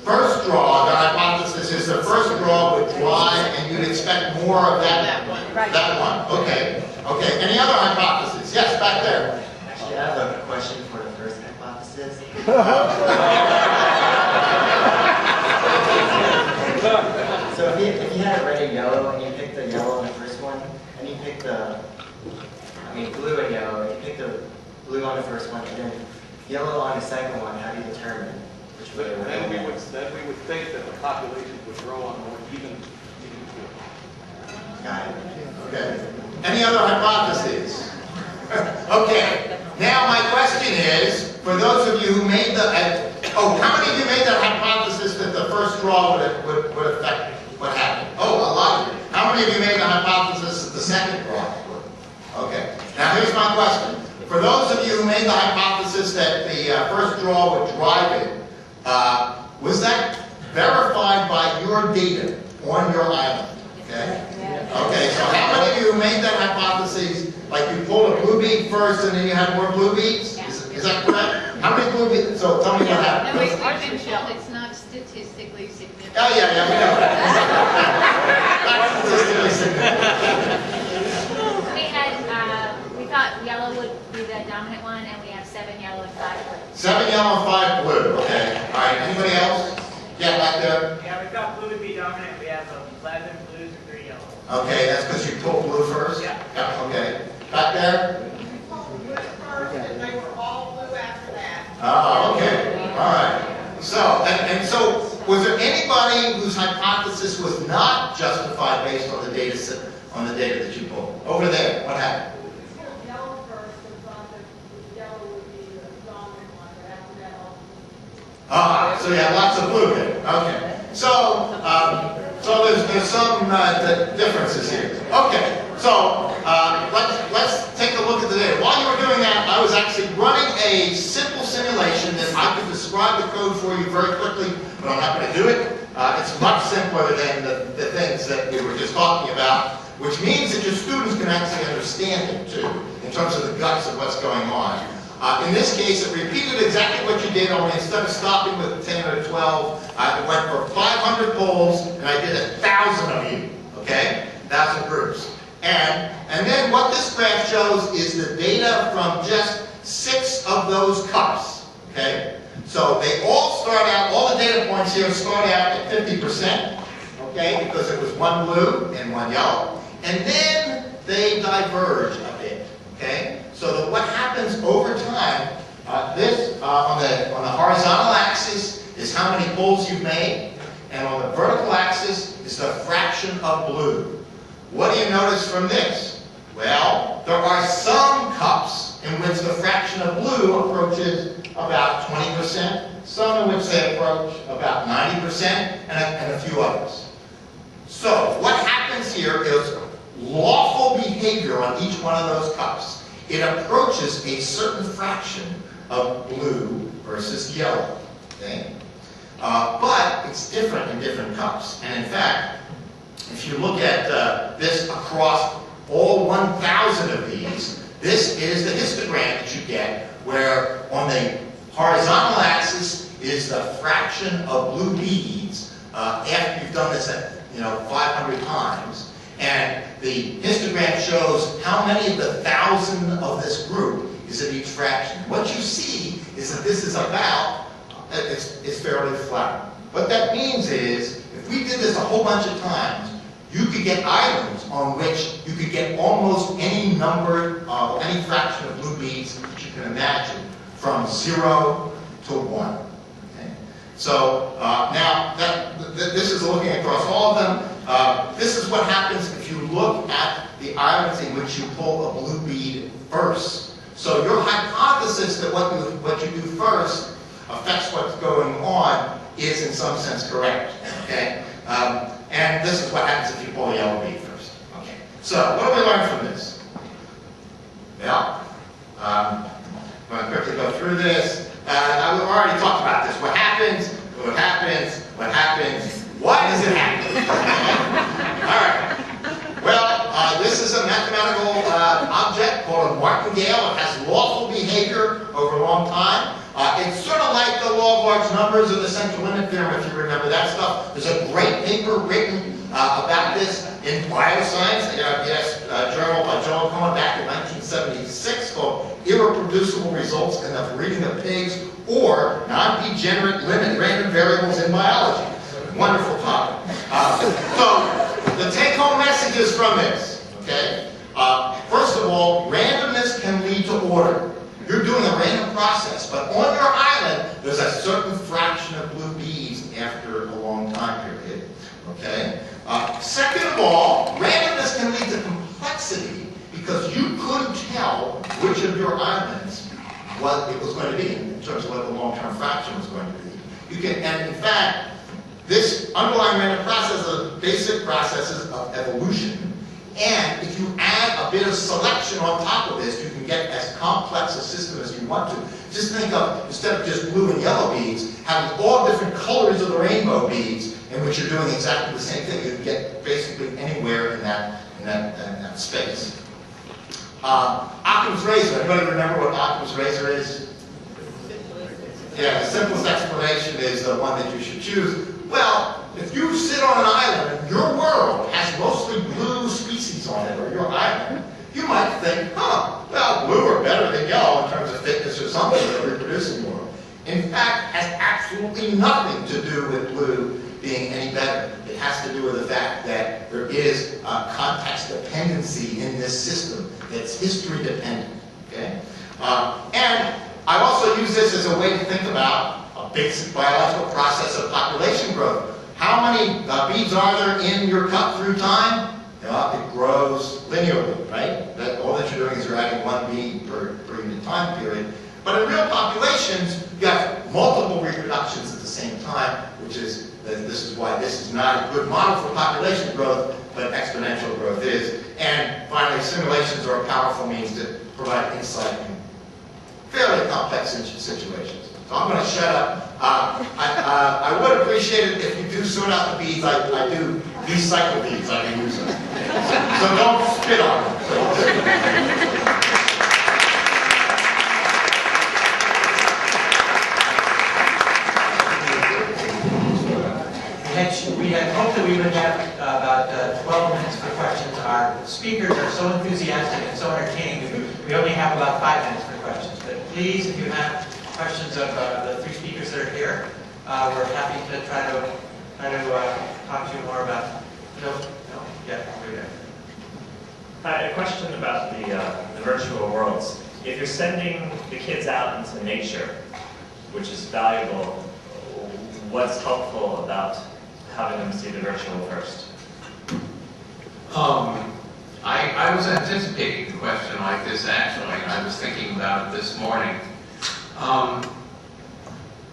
First draw, the hypothesis is the first draw would dry and you'd expect more of that one. Right. That one. Okay. Okay. Any other hypotheses? Yes, back there. Actually, I have a question for the first hypothesis. So if you had red and yellow and you picked the yellow on the first one, and you picked blue and yellow, and you picked the blue on the first one, and then yellow on the second one, how do you determine which way it went? Then we would think that the population would grow on a more even field. Got it. Okay. Any other hypotheses? Okay. Now my question is, for those of you who made the, how many of you made that hypothesis that the first draw would affect what happened? Oh, a lot of you. How many of you made the hypothesis that the second draw would? Okay. Now here's my question. For those of you who made the hypothesis that the first draw would drive it, was that verified by your data on your island? Okay? Okay, so how many of you made that hypothesis, like you pulled a blue bead first and then you had more blue beads? Is that correct? How many blue beads? So tell me what happened. It's not statistically significant. Oh, yeah, we know. Not statistically significant. We thought yellow would be the dominant one, and we have 7 yellow and 5 blue. 7 yellow and 5 blue. Okay. All right. Anybody else? Yeah, back there. Yeah, we thought blue would be dominant. We have 11 blues and 3 yellows. Okay, that's because you pulled blue first? Yeah. Yeah, okay. Back there? We pulled blue first, and they were all blue after that. Oh, okay. All right. So, and so, was there anybody whose hypothesis was not justified based on the data set, on the data that you pulled? Over there, what happened? Yellow first, and thought that yellow would be the dominant one, but after that, all blue. Ah, so you have lots of blue there. Okay. So, So there's some differences here. Okay, so let's take a look at the data. While you were doing that, I was actually running a simple simulation that I could describe the code for you very quickly, but I'm not going to do it. It's much simpler than the things that we were just talking about, which means that your students can actually understand it too, in terms of the guts of what's going on. In this case, it repeated exactly what you did, only instead of stopping with 10 or 12, I went for 500 polls, and I did 1,000 of you, okay? 1,000 groups. And then what this graph shows is the data from just 6 of those cups, okay? So they all start out, all the data points here start out at 50%, okay? Because it was one blue and one yellow. And then they diverge a bit, okay? So that what happens over time, this on the horizontal axis is how many polls you've made, and on the vertical axis is the fraction of blue. What do you notice from this? Well, there are some cups in which the fraction of blue approaches about 20%, some in which they approach about 90%, and a few others. So what happens here is lawful behavior on each one of those cups. It approaches a certain fraction of blue versus yellow, okay? But it's different in different cups. And in fact, if you look at this across all 1,000 of these, this is the histogram that you get, where on the horizontal axis is the fraction of blue beads after you've done this at 500 times. And the histogram shows how many of the 1,000 of this group is at each fraction. What you see is that this is about, it's fairly flat. What that means is, if we did this a whole bunch of times, you could get islands on which you could get almost any number of, any fraction of blue beads that you can imagine, from 0 to 1. Okay? So now, this is looking across all of them. This is what happens if you look at the islands in which you pull a blue bead first. So your hypothesis that what you do first affects what's going on is in some sense correct. Okay? And this is what happens if you pull a yellow bead first. Okay. So what do we learn from this? Well, I'm going to quickly go through this. We've already talked about this. What happens? What happens? What happens? Why does it happen? All right. Well, this is a mathematical object called a martingale. It has lawful behavior over a long time. It's sort of like the law of large numbers or the central limit theorem, if you remember that stuff. There's a great paper written about this in Bioscience, a journal by John Cohen back in 1976 called Irreproducible Results in the Breeding of Pigs or Non-Degenerate Limit Random Variables in Biology. Wonderful topic. So the take-home messages from this, okay? First of all, randomness can lead to order. You're doing a random process, but on your island, there's a certain fraction of blue beads after a long time period, okay? Second of all, randomness can lead to complexity because you couldn't tell which of your islands what it was going to be in terms of what the long-term fraction was going to be. You can, and in fact, this underlying random process is basic processes of evolution. And if you add a bit of selection on top of this, you can get as complex a system as you want to. Just think of, instead of just blue and yellow beads, having all different colors of the rainbow beads in which you're doing exactly the same thing. You can get basically anywhere in that space. Occam's razor. Anybody remember what Occam's razor is? Yeah, the simplest explanation is the one that you should choose. Well, if you sit on an island and your world has mostly blue species on it, or your island, you might think, well, blue are better than yellow in terms of fitness or something, or reproducing more. In fact, it has absolutely nothing to do with blue being any better. It has to do with the fact that there is a context dependency in this system that's history dependent. Okay? And I also use this as a way to think about a basic biological process of population growth. How many beads are there in your cup through time? It grows linearly, right? All that you're doing is you're adding one bead per unit time period. But in real populations, you have multiple reproductions at the same time, which is that this is why this is not a good model for population growth, but exponential growth is. And finally, simulations are a powerful means to provide insight in fairly complex situations. So I'm going to shut up. I would appreciate it if you do sort out the beads. I do recycle beads. I can use them. So don't spit on them, please. We had hoped that we would have about 12 minutes for questions. Our speakers are so enthusiastic and so entertaining. We only have about 5 minutes for questions. But please, if you have questions of the three speakers that are here, we're happy to try to talk to you more about. No, yeah, we're there. Hi, a question about the virtual worlds. If you're sending the kids out into nature, which is valuable, what's helpful about having them see the virtual first? I was anticipating a question like this actually. I was thinking about it this morning.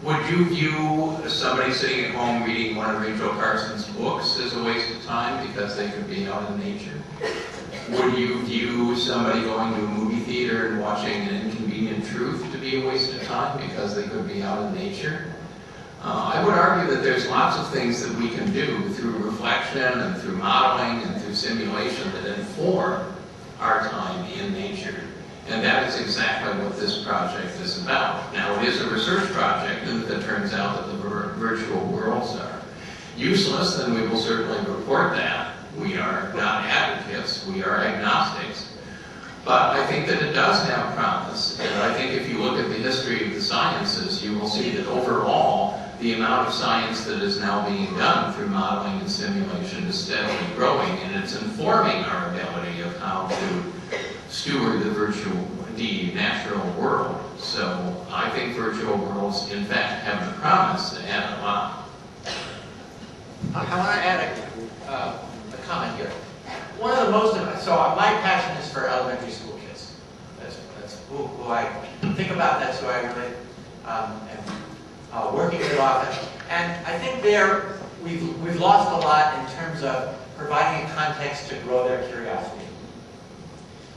Would you view somebody sitting at home reading one of Rachel Carson's books as a waste of time because they could be out in nature? Would you view somebody going to a movie theater and watching An Inconvenient Truth to be a waste of time because they could be out in nature? I would argue that there's lots of things that we can do through reflection and through modeling and through simulation that inform our time in nature. And that is exactly what this project is about. Now, it is a research project, and if it turns out that the virtual worlds are useless, then we will certainly report that. We are not advocates, we are agnostics. But I think that it does have promise, and I think if you look at the history of the sciences, you will see that overall, the amount of science that is now being done through modeling and simulation is steadily growing, and it's informing our ability of how to steward the natural world. So I think virtual worlds, in fact, have the promise to add a lot. I want to add a comment here. One of the most, so my passion is for elementary school kids. That's who I think about. That's who I really am working with often. And I think we've lost a lot in terms of providing a context to grow their curiosity.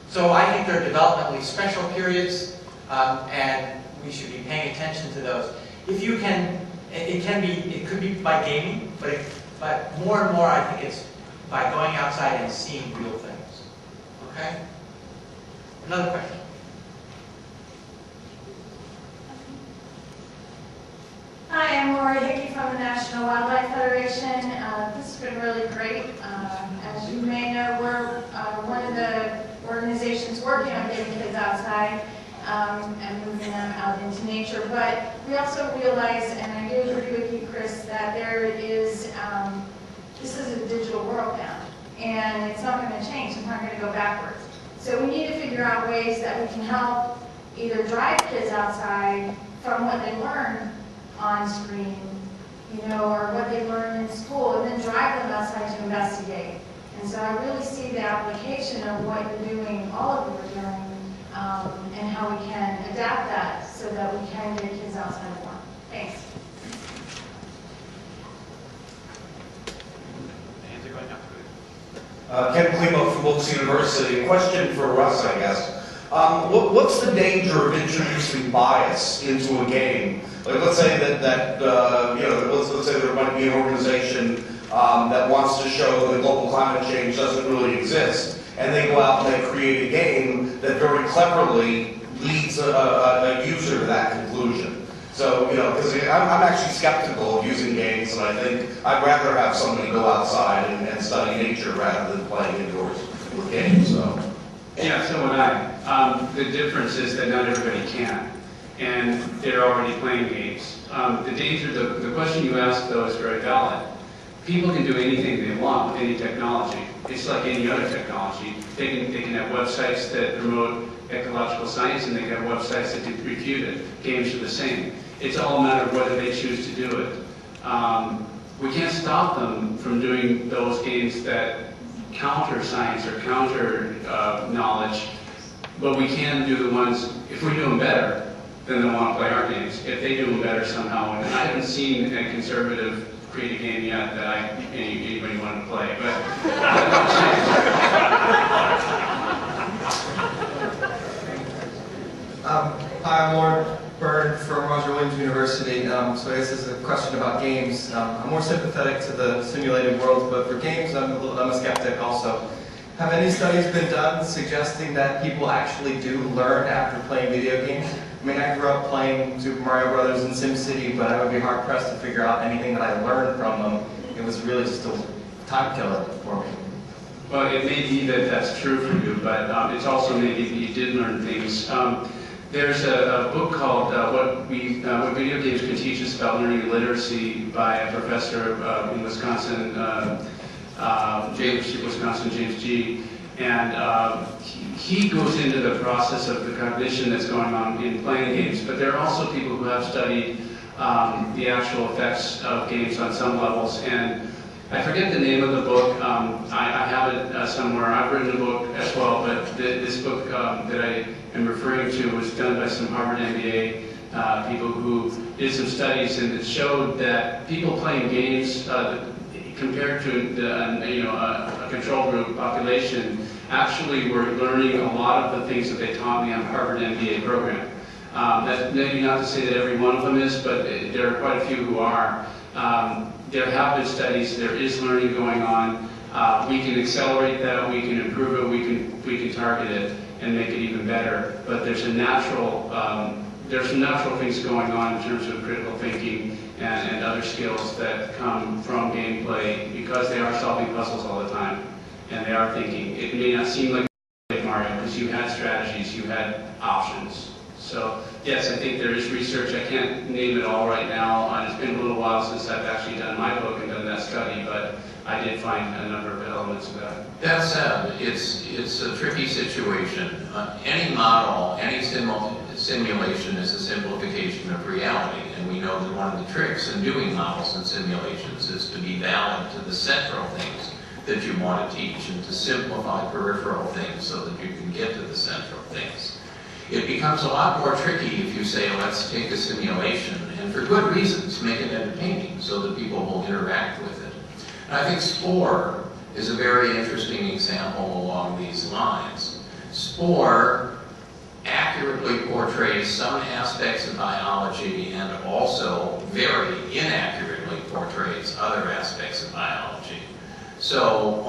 So I think there are developmentally special periods, and we should be paying attention to those. If you can, it could be by gaming, but more and more I think it's by going outside and seeing real things. Okay? Another question. Hi, I'm Lori Hickey from the National Wildlife Federation. This has been really great. As you may know, we're one of the organizations working on getting kids outside and moving them out into nature. But we also realize, and I do agree with you, Chris, that there is, this is a digital world now, and it's not going to change. It's not going to go backwards. So we need to figure out ways that we can help either drive kids outside from what they learn on screen, or what they learn in school, and then drive them outside to investigate. And so I really see the application of what you're doing, all of what you're doing, and how we can adapt that so that we can get kids outside more. Thanks. Ken Klimo from Wilkes University. A question for Russ, I guess. What's the danger of introducing bias into a game? Like, let's say let's say there might be an organization that wants to show that global climate change doesn't really exist, and they go out and they create a game that very cleverly leads a user to that conclusion. So, because I'm actually skeptical of using games, and I think I'd rather have somebody go outside and study nature rather than playing indoors with games. So. Yeah, so would I. The difference is that not everybody can, and they're already playing games. The question you asked, though, is very valid. People can do anything they want with any technology. It's like any other technology. They can have websites that promote ecological science, and they can have websites that refute it. Games are the same. It's all a matter of whether they choose to do it. We can't stop them from doing those games that counter science or counter knowledge, but we can do the ones, if we do them better, then they'll want to play our games. If they do them better somehow, and I haven't seen a conservative create a game yet that anybody wanted to play, but Hi, I'm Lord Byrne from Roger Williams University. So I guess this is a question about games. I'm more sympathetic to the simulated worlds, but for games, I'm a skeptic also. Have any studies been done suggesting that people actually do learn after playing video games? I mean, I grew up playing Super Mario Brothers and SimCity, but I would be hard-pressed to figure out anything that I learned from them. It was really just a time killer for me. well, it may be that that's true for you, but it's also maybe that you did learn things. There's a book called What Video Games Can Teach Us About Learning and Literacy by a professor in Wisconsin, James G. And he goes into the process of the cognition that's going on in playing games, but there are also people who have studied the actual effects of games on some levels. And I forget the name of the book. I have it somewhere. I've written a book as well, but this book that I am referring to was done by some Harvard MBA people who did some studies, and it showed that people playing games compared to a control group population actually were learning a lot of the things that they taught me on Harvard MBA program. That's maybe not to say that every one of them is, but there are quite a few who are. There have been studies, there is learning going on. We can accelerate that, we can improve it, we can target it and make it even better. But there's some natural things going on in terms of critical thinking and other skills that come from gameplay because they are solving puzzles all the time and they are thinking. It may not seem like Mario because you had strategies, you had options. So yes, I think there is research. I can't name it all right now. It's been a little while since I've actually done my book and done that study, but I did find a number of elements of that. That said, it's a tricky situation. Any model, any simulation is a simplification of reality, and we know that one of the tricks in doing models and simulations is to be valid to the central things that you want to teach and to simplify peripheral things so that you can get to the central things. It becomes a lot more tricky if you say, let's take a simulation, and for good reasons, make it entertaining so that people will interact with it. And I think Spore is a very interesting example along these lines. Spore accurately portrays some aspects of biology and also very inaccurately portrays other aspects of biology. So